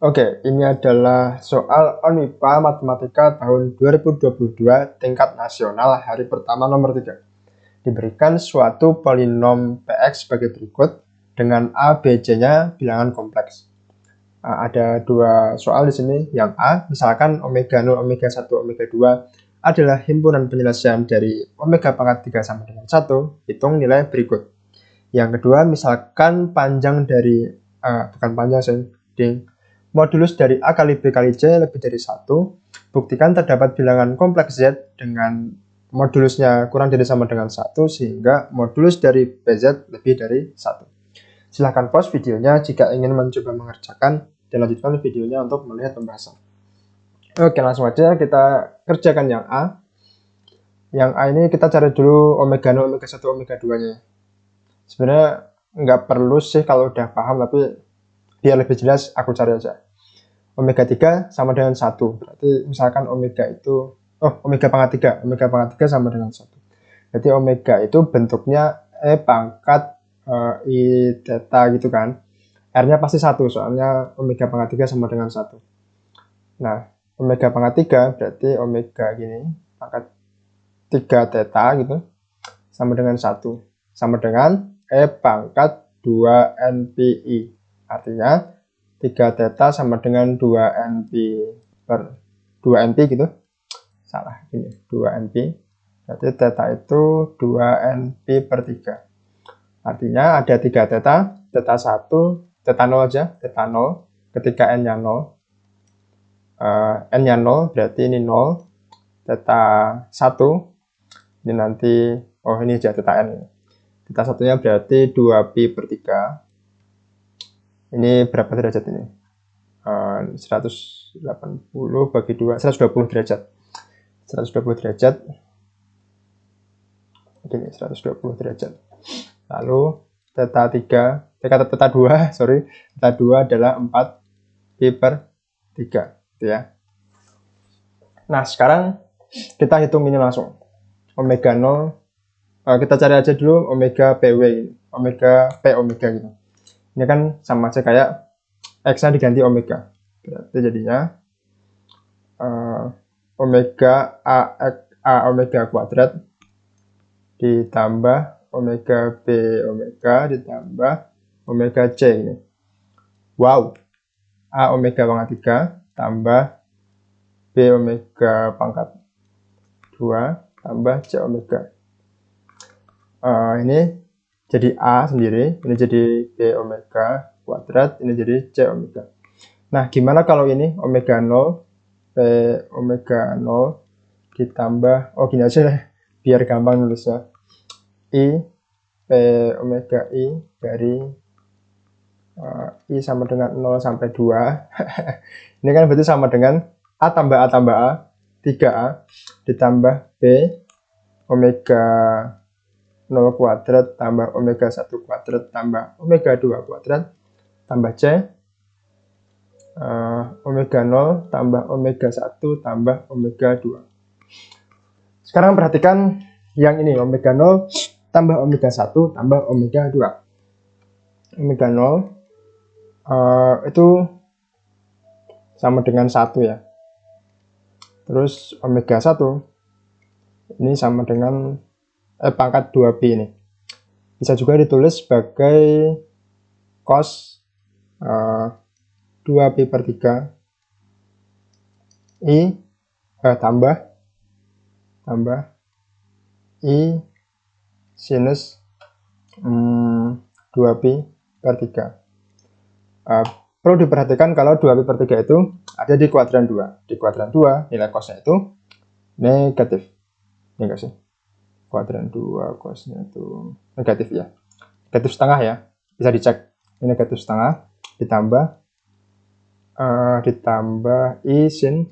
Oke, ini adalah soal ONMIPA Matematika tahun 2022 tingkat nasional hari pertama nomor 3. Diberikan suatu polinom PX sebagai berikut dengan A, B, C-nya bilangan kompleks. Ada dua soal di sini. Yang A, misalkan omega 0, omega 1, omega 2 adalah himpunan penyelesaian dari omega pangkat 3 sama dengan 1, hitung nilai berikut. Yang kedua, misalkan panjang dari, bukan panjang sih, modulus dari A kali B kali C lebih dari 1, buktikan terdapat bilangan kompleks Z dengan modulusnya kurang dari sama dengan 1, sehingga modulus dari BZ lebih dari 1. Silahkan pause videonya jika ingin mencoba mengerjakan, dan lanjutkan videonya untuk melihat pembahasan. Oke, langsung aja kita kerjakan yang A. Yang A ini kita cari dulu omega 0, omega 1, omega 2-nya. Sebenarnya nggak perlu sih kalau udah paham, tapi biar lebih jelas aku cari aja. Omega 3 sama dengan 1. Berarti misalkan omega itu, omega pangkat 3. Omega pangkat 3 sama dengan 1. Jadi omega itu bentuknya E pangkat I theta gitu kan. R-nya pasti 1, soalnya omega pangkat 3 sama dengan 1. Nah, omega pangkat 3 berarti omega gini, pangkat 3 theta gitu, sama dengan 1. Sama dengan E pangkat 2 NPI. Artinya 3 theta sama dengan 2 NP per 2 NP gitu. Salah, ini 2 NP. Berarti theta itu 2 NP per 3. Artinya ada 3 theta, theta 1, theta 0 aja, theta 0. Ketika N-nya 0, N-nya 0 berarti ini 0. Theta 1, ini nanti, ini aja theta N. Theta 1-nya berarti 2pi per 3. Ini berapa derajat ini? 180 bagi 2, 120 derajat. 120 derajat. Gini, 120 derajat. Lalu theta 3, theta 2, sorry. Theta 2 adalah 4pi per 3, gitu ya. Nah, sekarang kita hitung ini langsung. Omega 0, kita cari aja dulu omega PW, omega P omega gitu. Ini kan sama aja kayak X-nya diganti omega. Berarti jadinya omega A omega kuadrat ditambah omega B omega ditambah omega C ini. Wow. A omega pangkat 3 tambah B omega pangkat 2 tambah C omega. Ini jadi A sendiri, ini jadi B omega kuadrat, ini jadi C omega. Nah, gimana kalau ini omega 0, P omega 0 ditambah, gini aja deh, biar gampang nulisnya. I, P omega I dari I sama dengan 0 sampai 2. Ini kan berarti sama dengan A tambah A tambah A, 3A, ditambah B omega 0 kuadrat tambah omega 1 kuadrat tambah omega 2 kuadrat tambah C omega 0 tambah omega 1 tambah omega 2. Sekarang perhatikan yang ini, omega 0 tambah omega 1 tambah omega 2. Omega 0 itu sama dengan 1 ya. Terus omega 1 ini sama dengan pangkat 2pi ini. Bisa juga ditulis sebagai cos 2pi per 3 I tambah I sinus 2pi per 3. Perlu diperhatikan kalau 2pi per 3 itu ada di kuadran 2. Di kuadran 2 nilai cosnya itu negatif. Ini enggak sih? Kuadran 2 cosnya itu negatif ya. Negatif setengah ya. Bisa dicek. Ini negatif setengah ditambah I sin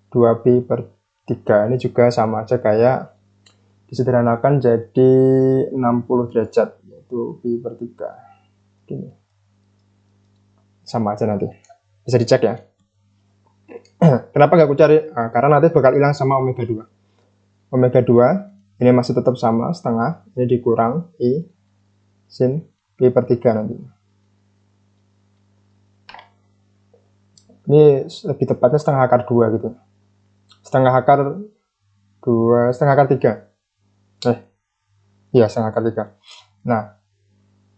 2pi per 3. Ini juga sama aja kayak disederhanakan jadi 60 derajat, yaitu pi per 3. Gini. Sama aja nanti. Bisa dicek ya. Kenapa nggak aku cari? Karena nanti bakal hilang sama omega 2. Omega 2 ini masih tetap sama, setengah. Ini dikurang I sin pi per 3 nanti. Ini lebih tepatnya setengah akar 2 gitu. Setengah akar 2, setengah akar 3. Iya, setengah akar 3. Nah,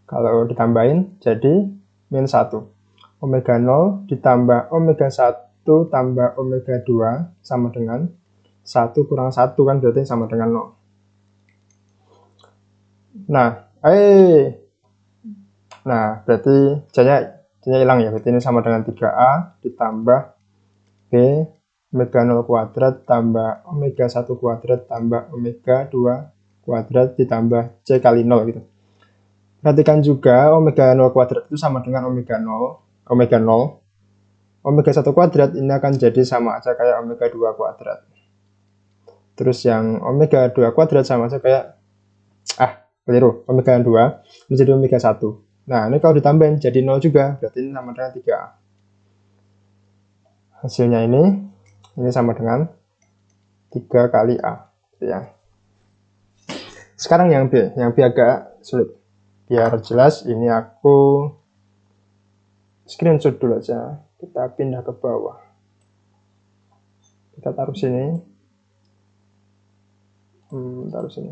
kalau ditambahin jadi min 1. Omega 0 ditambah omega 1 tambah omega 2 sama dengan 1 kurang 1 kan berarti sama dengan 0. Nah, berarti C-nya hilang ya. Berarti ini sama dengan 3A ditambah B omega 0 kuadrat tambah omega 1 kuadrat tambah omega 2 kuadrat ditambah C kali 0 gitu. Perhatikan juga omega 0 kuadrat itu sama dengan omega 0. Omega 1 kuadrat ini akan jadi sama aja kayak omega 2 kuadrat. Terus yang omega 2 kuadrat sama aja kayak keliru, omega 2 menjadi omega 1. Nah, ini kalau ditambahin jadi 0 juga, berarti ini sama dengan 3A. Hasilnya ini sama dengan 3 kali A. Ya. Sekarang yang B agak sulit. Biar jelas, ini aku screenshot dulu aja. Kita pindah ke bawah. Kita taruh sini. Taruh sini.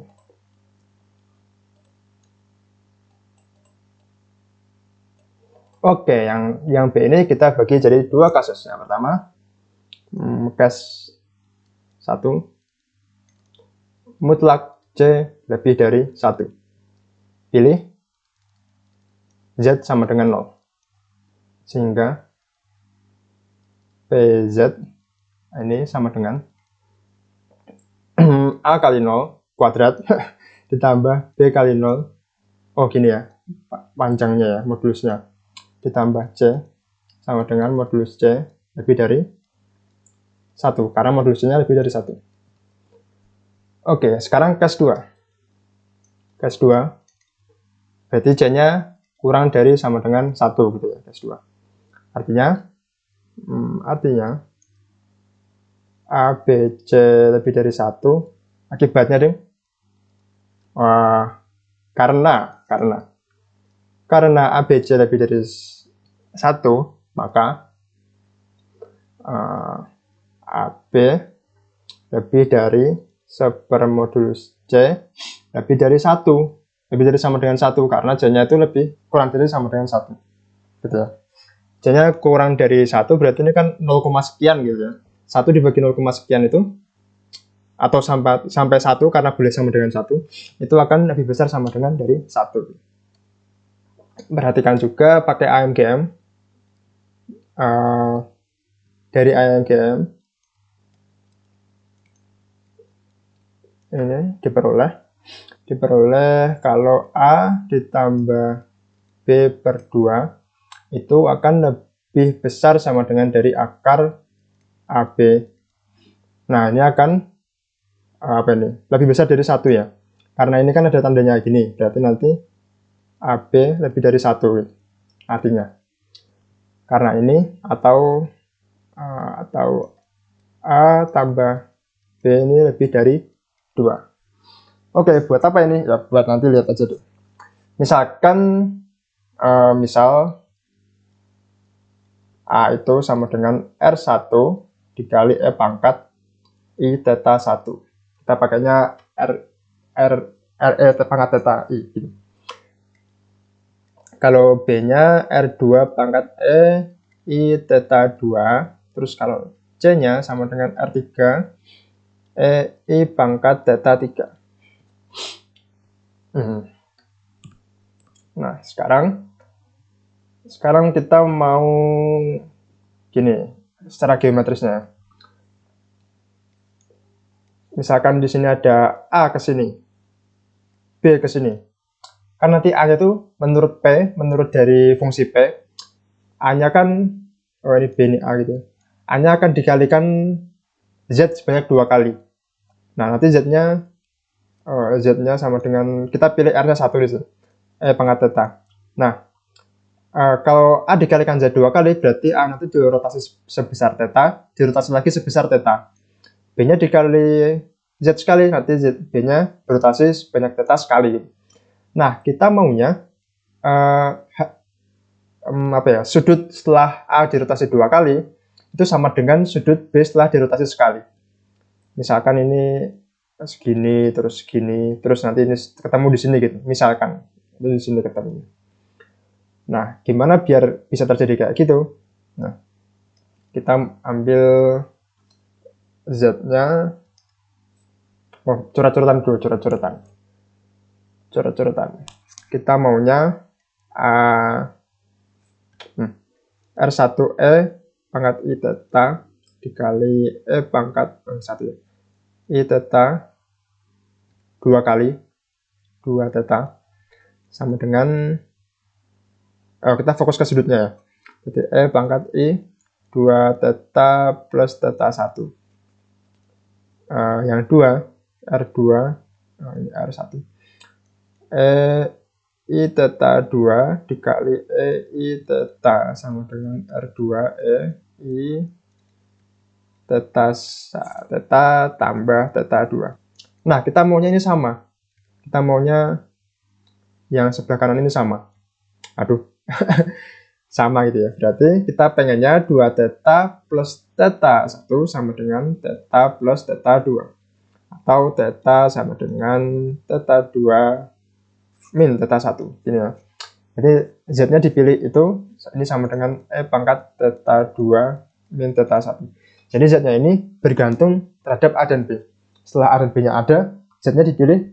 Oke, yang B ini kita bagi jadi 2 kasus. Yang pertama, case 1, mutlak C lebih dari 1. Pilih Z sama dengan 0. Sehingga PZ ini sama dengan A kali 0 kuadrat ditambah B kali 0. Oh gini ya, panjangnya ya, modulusnya. Ditambah C sama dengan modulus C lebih dari 1, karena modulusnya lebih dari 1. Oke, sekarang case 2. Case 2, berarti C-nya kurang dari sama dengan 1 gitu ya, case 2. Artinya A, B, C lebih dari 1, akibatnya deh, karena A, B, C lebih dari 1, maka AB lebih dari sepermodulus C lebih dari 1, lebih dari sama dengan 1, karena C-nya itu kurang dari sama dengan 1 gitu ya. C-nya kurang dari 1 berarti ini kan 0, sekian gitu ya. 1 dibagi 0, sekian itu, atau sampai 1 karena boleh sama dengan 1, itu akan lebih besar sama dengan dari 1. Perhatikan juga pakai AMGM. Dari AMGM ini diperoleh kalau A ditambah B per 2 itu akan lebih besar sama dengan dari akar AB. Nah, ini akan lebih besar dari 1 ya. Karena ini kan ada tandanya gini, berarti nanti AB lebih dari 1 artinya. Karena ini atau A tambah B ini lebih dari 2. Oke, buat apa ini? Ya buat nanti lihat aja deh. Misalkan misal A itu sama dengan R1 dikali E pangkat I theta 1. Kita pakainya RE pangkat theta I gitu. Kalau B-nya R2 pangkat E I theta 2, terus kalau C-nya sama dengan R3 E I pangkat theta 3. Nah, sekarang kita mau gini, secara geometrisnya. Misalkan di sini ada A ke sini, B ke sini. Kan nanti A-nya itu menurut dari fungsi P, A-nya kan, ini B ini A gitu. A-nya akan dikalikan Z sebanyak 2 kali. Nah, nanti Z-nya sama dengan, kita pilih R-nya 1 di sini. Pangkat theta. Nah, kalau A dikalikan Z 2 kali, berarti A nanti dirotasi sebesar theta, dirotasi lagi sebesar theta. B-nya dikali Z sekali, nanti B-nya berotasi sebanyak theta sekali. Nah, kita maunya sudut setelah A dirotasi 2 kali, itu sama dengan sudut B setelah dirotasi sekali. Misalkan ini segini, terus segini, terus nanti ini ketemu di sini gitu. Misalkan di sini ketemu. Nah, gimana biar bisa terjadi kayak gitu? Nah, kita ambil Z-nya. Oh, coret-coretan dulu, coret-coretan. Kita maunya R1E pangkat I theta dikali E pangkat 1 I theta 2 kali 2 theta sama dengan kita fokus ke sudutnya ya. Jadi E pangkat I 2 theta plus theta 1. Yang 2 R2 ini R1 E I theta 2 dikali E I theta sama dengan R2 E I theta tambah theta 2. Nah, kita maunya ini sama. Kita maunya yang sebelah kanan ini sama. Aduh, sama gitu ya. Berarti kita pengennya 2 theta plus theta 1 sama dengan theta plus theta 2. Atau theta sama dengan theta 2 min theta 1. Gini ya. Jadi Z-nya dipilih itu, ini sama dengan E pangkat theta 2 min theta 1. Jadi Z-nya ini bergantung terhadap A dan B. Setelah A dan B-nya ada, Z-nya dipilih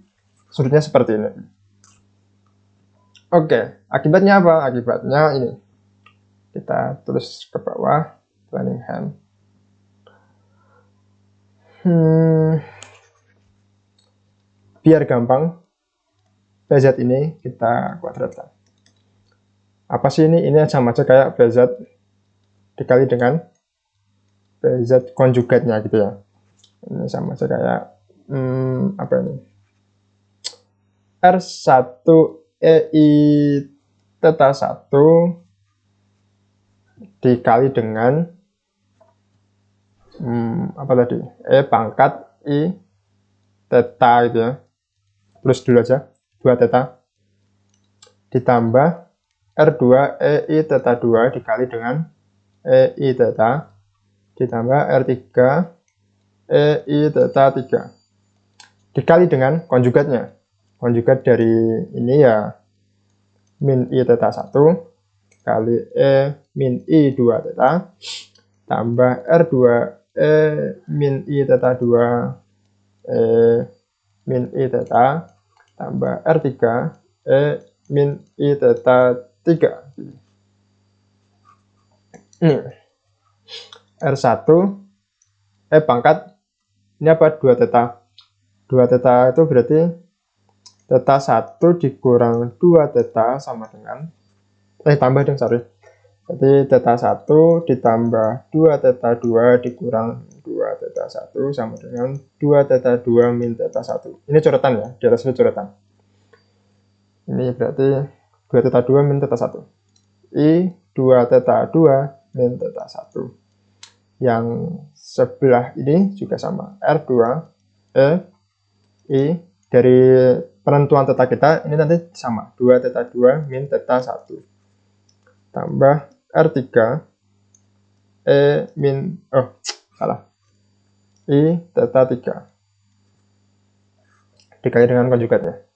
sudutnya seperti ini. Oke, akibatnya apa? Akibatnya ini. Kita tulis ke bawah, planning hand. Biar gampang, PZ ini kita kuadratkan. Apa sih ini? Ini sama aja kayak PZ dikali dengan PZ konjugatnya gitu ya. Ini sama aja kayak apa ini? R1 EI theta 1 dikali dengan apa tadi? E pangkat I theta gitu ya. Plus dulu aja 2 theta ditambah R2 EI theta 2 dikali dengan EI theta ditambah R3 EI theta 3 dikali dengan konjugatnya. Konjugat dari ini ya min I theta 1 kali E min I 2 theta tambah R2 E min I theta 2 E min I theta tambah R3 E min I theta 3. R1 E pangkat ini apa? 2 theta. 2 theta itu berarti theta 1 dikurang 2 theta sama dengan tambah dong, sorry. Jadi theta 1 ditambah 2 theta 2 dikurang 2 theta 1 sama dengan 2 theta 2 min theta 1. Ini coretan ya, di atas itu coretan. Ini berarti 2 theta 2 min theta 1. I 2 theta 2 min theta 1. Yang sebelah ini juga sama. R2 E I dari penentuan theta kita ini nanti sama. 2 theta 2 min theta 1. Tambah R3 E min I theta 3 dikali dengan konjugatnya.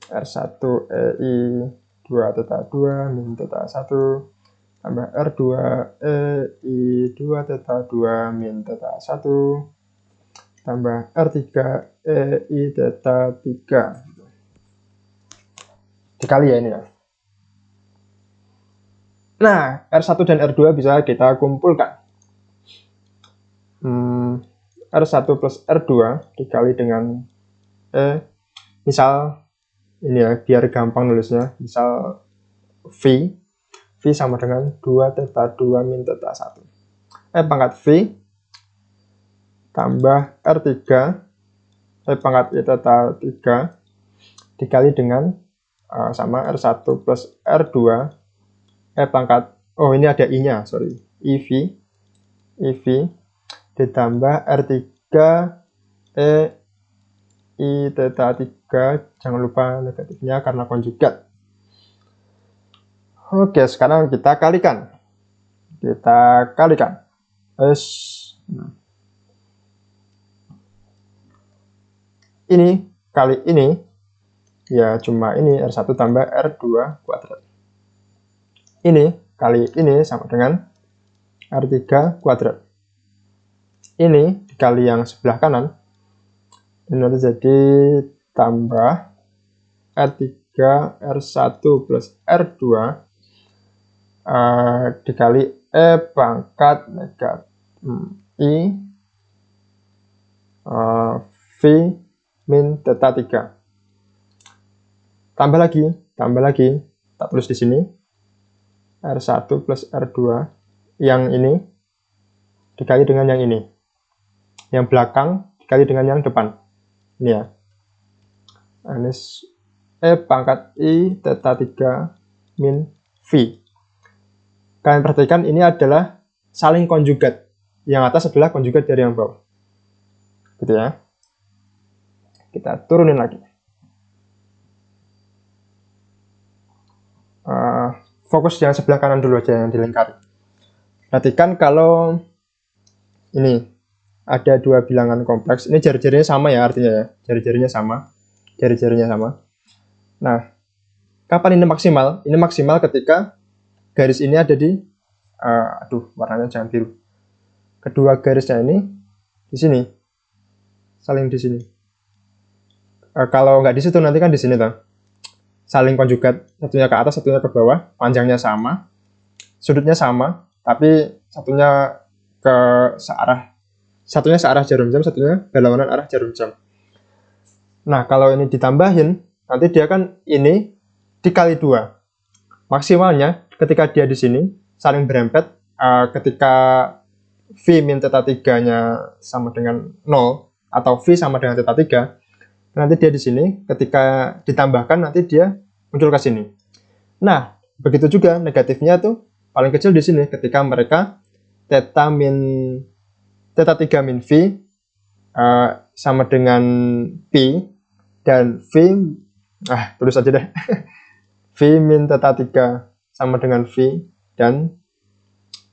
R1 EI 2 theta 2 min theta 1 tambah R2 EI 2 theta 2 min theta 1 tambah R3 EI theta 3 dikali ya ini ya. Nah, R1 dan R2 bisa kita kumpulkan. R1 plus R2 dikali dengan misal ini ya, biar gampang nulisnya. Misal V sama dengan 2 theta 2 min theta 1. Pangkat V tambah R3 pangkat I theta 3 dikali dengan sama R1 plus R2 pangkat, ini ada I-nya, sorry, IV ditambah R3 I theta 3, jangan lupa negatifnya karena konjugat. Oke, sekarang kita kalikan. S. Ini kali ini ya cuma ini R1 tambah R2 kuadrat. Ini kali ini sama dengan R3 kuadrat. Ini dikali yang sebelah kanan, ini nanti jadi tambah R3 R1 plus R2 dikali E pangkat negatif I V min theta 3. Tambah lagi, tak tulis di sini R1 plus R2 yang ini dikali dengan yang ini, yang belakang dikali dengan yang depan. Ini ya, ini E pangkat I theta 3 min V. Kalian perhatikan ini adalah saling konjugat. Yang atas adalah konjugat dari yang bawah. Gitu ya. Kita turunin lagi. Fokus yang sebelah kanan dulu aja yang dilingkari. Perhatikan kalau ini ada dua bilangan kompleks. Ini jari-jarinya sama ya artinya ya. Jari-jarinya sama. Nah, kapan ini maksimal? Ini maksimal ketika garis ini ada di warnanya jangan biru. Kedua garisnya ini di sini. Saling di sini. Kalau nggak di situ nanti kan di sini tuh. Saling konjugat, satunya ke atas, satunya ke bawah, panjangnya sama, sudutnya sama, tapi satunya searah jarum jam, satunya berlawanan arah jarum jam. Nah, kalau ini ditambahin, nanti dia kan ini dikali 2. Maksimalnya ketika dia di sini saling berempet, ketika V min theta 3-nya sama dengan 0 atau V sama dengan theta 3, nanti dia di sini ketika ditambahkan nanti dia muncul ke sini. Nah, begitu juga negatifnya tuh paling kecil di sini ketika mereka theta 3 min V sama dengan P dan V tulis aja deh. V min theta 3 sama dengan V dan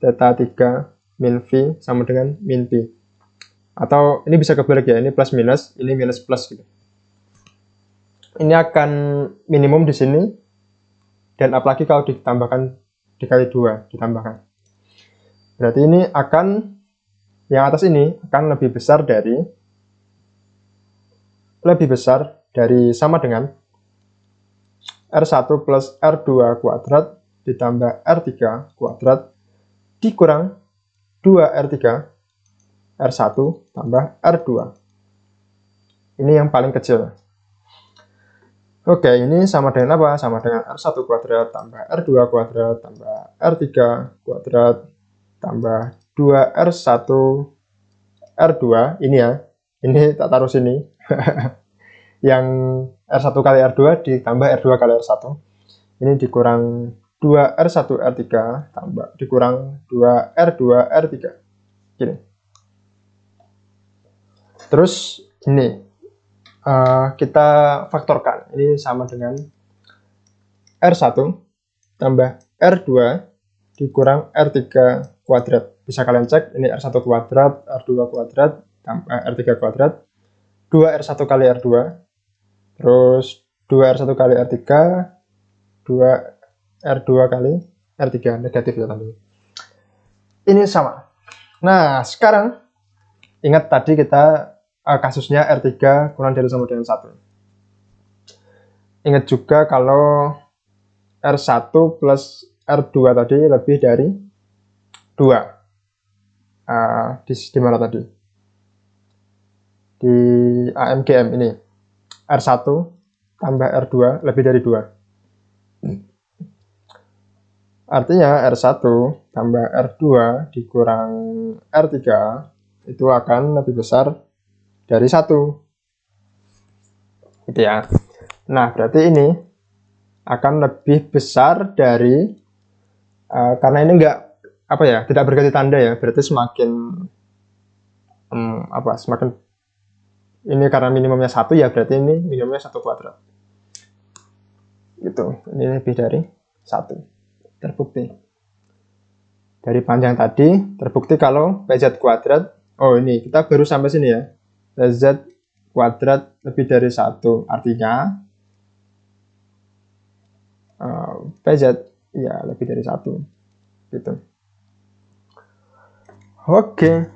theta 3 min V sama dengan min P. Atau ini bisa kebalik ya, ini plus minus, ini minus plus gitu. Ini akan minimum di sini, dan apalagi kalau ditambahkan dikali 2 ditambahkan. Berarti ini akan, yang atas ini akan lebih besar sama dengan R1 plus R2 kuadrat ditambah R3 kuadrat dikurang 2R3 R1 tambah R2. Ini yang paling kecil. Oke, ini sama dengan apa? Sama dengan R1 kuadrat tambah R2 kuadrat tambah R3 kuadrat tambah 2R1 R2. Ini ya, ini tak taruh sini. Yang R1 kali R2 ditambah R2 kali R1. Ini dikurang 2R1 R3 tambah dikurang 2R2 R3. Gini. Terus ini. Kita faktorkan, ini sama dengan R1 tambah R2 dikurang R3 kuadrat. Bisa kalian cek, ini R1 kuadrat, R2 kuadrat, tambah R3 kuadrat, 2R1 kali R2, terus 2R1 kali R3, 2R2 kali R3, negatif ya tadi. Ini sama. Nah, sekarang ingat tadi kita kasusnya R3 kurang dari sama dengan 1. Ingat juga kalau R1 plus R2 tadi lebih dari 2. Di mana tadi? Di AMGM ini. R1 tambah R2 lebih dari 2. Artinya R1 tambah R2 dikurang R3 itu akan lebih besar dari 1. Gitu ya. Nah, berarti ini akan lebih besar dari karena ini tidak berganti tanda ya, berarti semakin semakin ini karena minimumnya 1 ya, berarti ini minimumnya 1 kuadrat. Gitu. Ini lebih dari 1. Terbukti. Dari panjang tadi terbukti kalau PZ kuadrat, oh ini kita baru sampai sini ya, PZ kuadrat lebih dari 1, artinya PZ ya lebih dari 1 gitu. Oke.